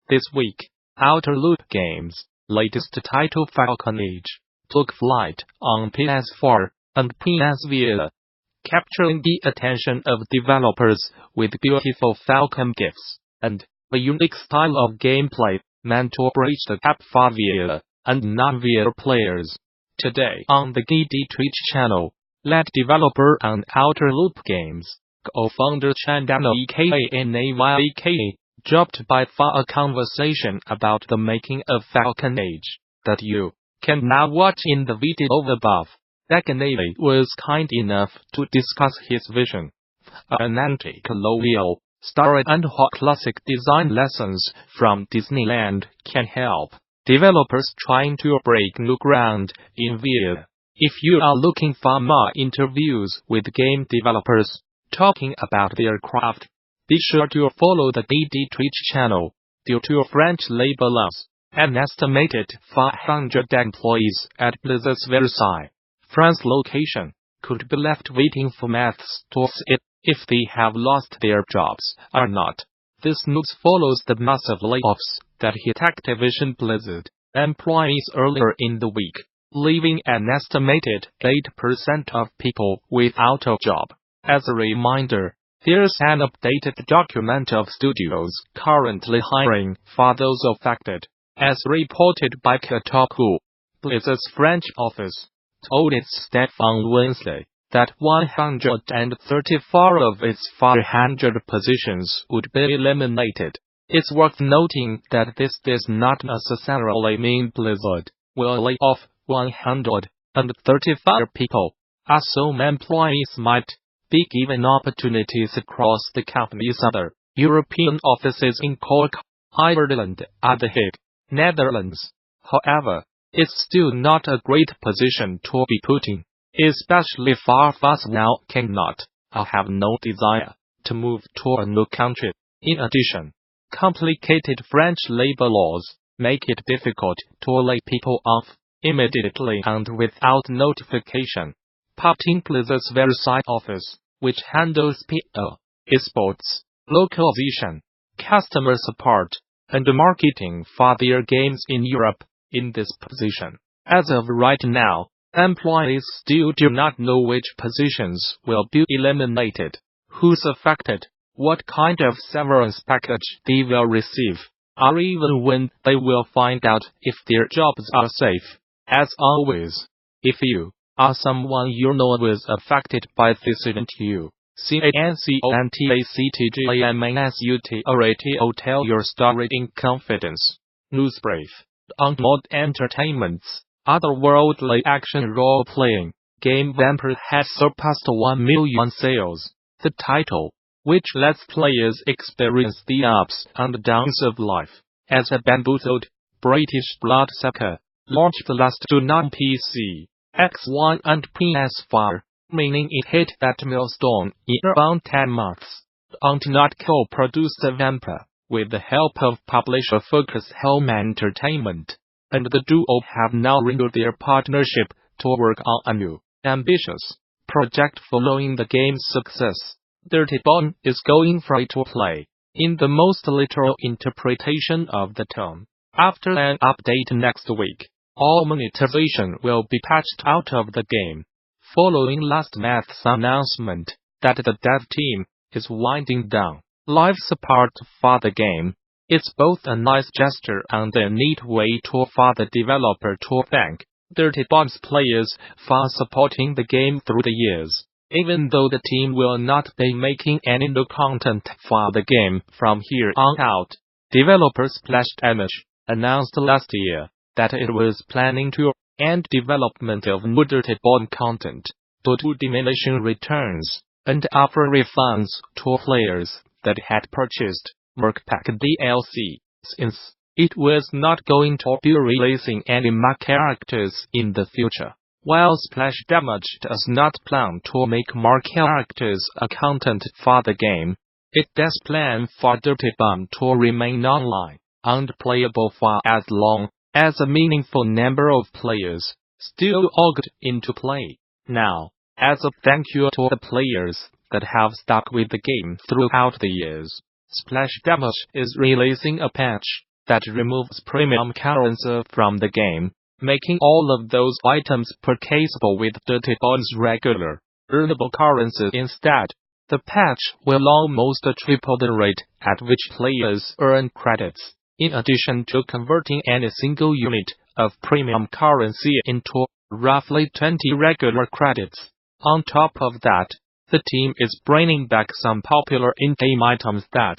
This week, Outer Loop Games' latest title Falcon Age took flight on PS4 and PS Vita, capturing the attention of developers with beautiful Falcon GIFs and a unique style of gameplay meant to bridge the gap for Vita and non-Vita players. Today on the GD Twitch channel, lead developer and Outer Loop Games co-founder Chandana aka dropped by far a conversation about the making of Falcon Age that you can now watch in the video above. Daganelli was kind enough to discuss his vision, an anti-colonial story and how classic design lessons from Disneyland can help developers trying to break new ground in VR. If you are looking for more interviews with game developers talking about their craft, be sure to follow the GD Twitch channel. Due to French labor laws, an estimated 400 employees at Blizzard's Versailles, France location could be left waiting for maths to see if they have lost their jobs or not. This news follows the massive layoffs that hit Activision Blizzard employees earlier in the week, leaving an estimated 8% of people without a job. As a reminder, here's an updated document of studios currently hiring for those affected. As reported by Kotaku, Blizzard's French office told its staff on Wednesday that 134 of its 400 positions would be eliminated. It's worth noting that this does not necessarily mean Blizzard will lay off 135 people, as some employees might be given opportunities across the company's other European offices in Cork, Ireland, and The Hague, Netherlands. However, it's still not a great position to be put in, especially for us now cannot or have no desire to move to a new country. In addition, complicated French labor laws make it difficult to lay people off immediately and without notification. Putting Blizzard's Versailles office, which handles PR, esports, localization, customer support, and marketing for their games in Europe, in this position. As of right now, employees still do not know which positions will be eliminated, who's affected, what kind of severance package they will receive, or even when they will find out if their jobs are safe. As always, if you or someone you know was affected by this event, you cancontactgamasutra tell your story in confidence. Newsbrief. Mod Entertainment's otherworldly action role-playing game Vampire has surpassed 1 million sales. The title, which lets players experience the ups and downs of life as a bamboozled British bloodsucker, launched last June on PC, X1 and PS4, meaning it hit that milestone in around 10 months. Not co-produced Vampire with the help of publisher Focus Home Entertainment, and the duo have now renewed their partnership to work on a new, ambitious project following the game's success. Dirty Bomb is going free to play, in the most literal interpretation of the term. After an update next week, all monetization will be patched out of the game, following last month's announcement that the dev team is winding down live support for the game. It's both a nice gesture and a neat way for the developer to thank Dirty Bomb's players for supporting the game through the years. Even though the team will not be making any new content for the game from here on out, developer Splash Damage announced last year that it was planning to end development of new Dirty Bomb content due to diminishing returns, and offer refunds to players that had purchased Merc Pack DLC, since it was not going to be releasing any more characters in the future. While Splash Damage does not plan to make more characters or content for the game, it does plan for Dirty Bomb to remain online and playable for as long as a meaningful number of players still logged into play. Now, as a thank you to the players that have stuck with the game throughout the years, Splash Damage is releasing a patch that removes premium currency from the game, making all of those items purchasable with dirty bonds regular, earnable currency instead. The patch will almost triple the rate at which players earn credits, in addition to converting any single unit of premium currency into roughly 20 regular credits. On top of that, the team is bringing back some popular in-game items that,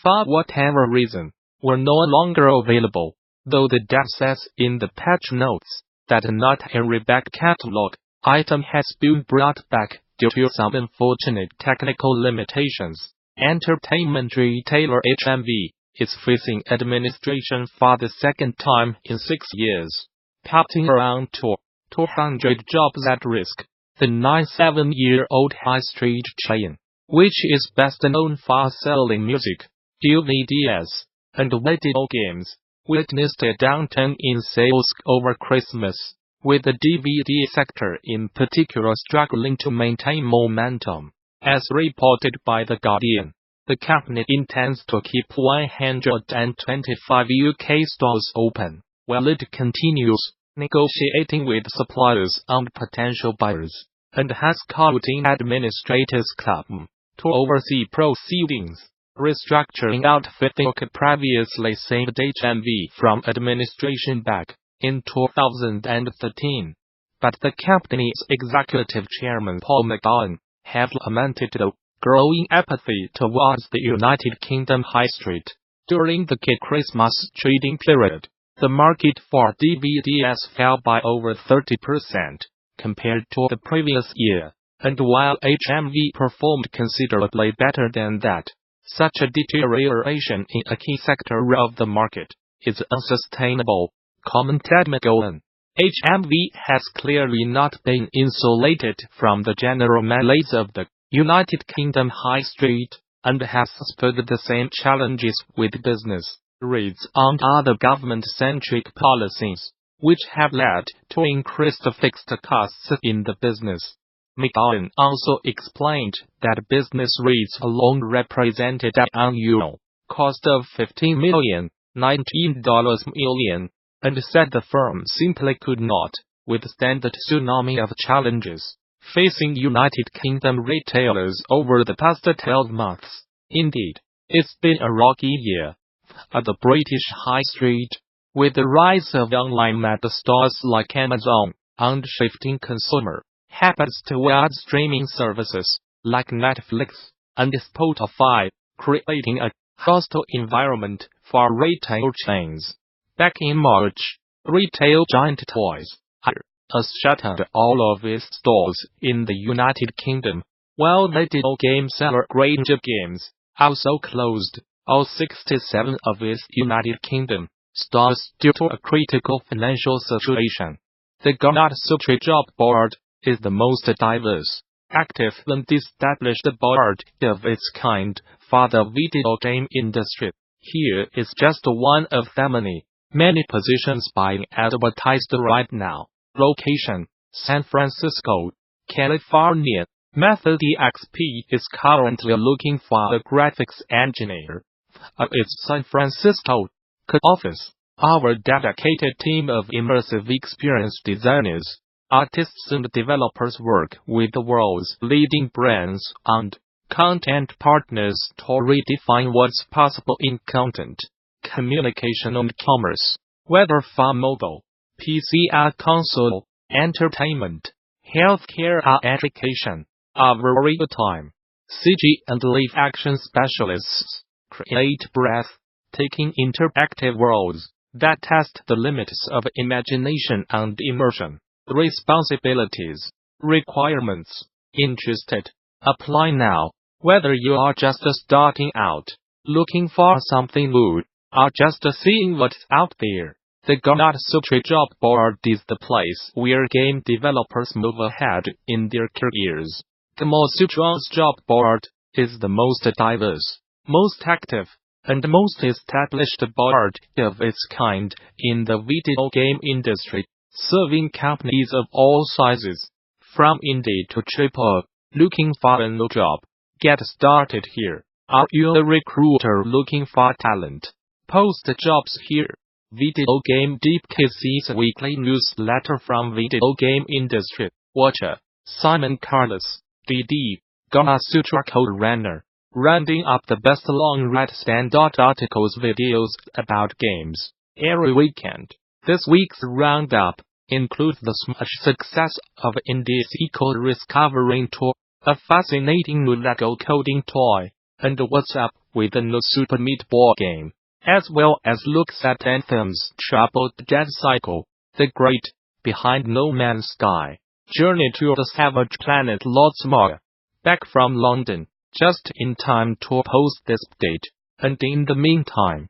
for whatever reason, were no longer available, though the dev says in the patch notes that not every back catalog item has been brought back due to some unfortunate technical limitations. Entertainment retailer HMV is facing administration for the second time in 6 years, putting around 200 jobs at risk. The 97-year-old high street chain, which is best known for selling music, DVDs, and video games, witnessed a downturn in sales over Christmas, with the DVD sector in particular struggling to maintain momentum. As reported by The Guardian, the company intends to keep 125 UK stores open, while it continues negotiating with suppliers and potential buyers, and has called in Administrators Club to oversee proceedings. Restructuring outfitting could previously saved HMV from administration back in 2013, but the company's executive chairman Paul McGowan have lamented the growing apathy towards the United Kingdom high street. During the key Christmas trading period, the market for DVDs fell by over 30% compared to the previous year, and while HMV performed considerably better than that, such a deterioration in a key sector of the market is unsustainable, commented McGowan. HMV has clearly not been insulated from the general malaise of the United Kingdom high street, and has spurred the same challenges with business rates and other government-centric policies, which have led to increased fixed costs in the business. McGowan also explained that business rates alone represented an annual cost of $15 million, and said the firm simply could not withstand the tsunami of challenges facing United Kingdom retailers over the past 12 months. Indeed, it's been a rocky year at the British high street, with the rise of online mega stores like Amazon and shifting consumer habits toward streaming services like Netflix and Spotify, creating a hostile environment for retail chains. Back in March, retail giant Toys R Us shuttered all of its stores in the United Kingdom, while digital game seller Granger Games also closed all 67 of its United Kingdom stores due to a critical financial situation. The Gamasutra job board is the most diverse, active and established board of its kind for the video game industry. Here is just one of the many positions being advertised right now. Location: San Francisco, California. Method EXP is currently looking for a graphics engineer at its San Francisco office. Our dedicated team of immersive experience designers, artists and developers work with the world's leading brands and content partners to redefine what's possible in content, communication and commerce, whether for mobile, PC or console, entertainment, healthcare or education. Our real-time CG and live-action specialists create breathtaking interactive worlds that test the limits of imagination and immersion. Responsibilities, requirements, interested. Apply now. Whether you are just starting out, looking for something new, or just seeing what's out there, the Gamasutra job board is the place where game developers move ahead in their careers. Gamasutra's job board is the most diverse, most active, and most established board of its kind in the video game industry, serving companies of all sizes, from indie to AAA. Looking for a new job? Get started here. Are you a recruiter looking for talent? Post jobs here. Video Game Deep KC's weekly newsletter from video game industry. Watcher, Simon Carlos, DD, Gamasutra Code Runner. Rounding up the best long-read standout articles videos about games every weekend. This week's roundup includes the smash success of India's Eco Discovering Tour, a fascinating new Lego coding toy, and what's up with the new Super Meat Boy game, as well as looks at Anthem's Troubled Dead Cycle, the great, behind No Man's Sky, Journey to the Savage Planet lots more. Back from London, just in time to post this update, and in the meantime,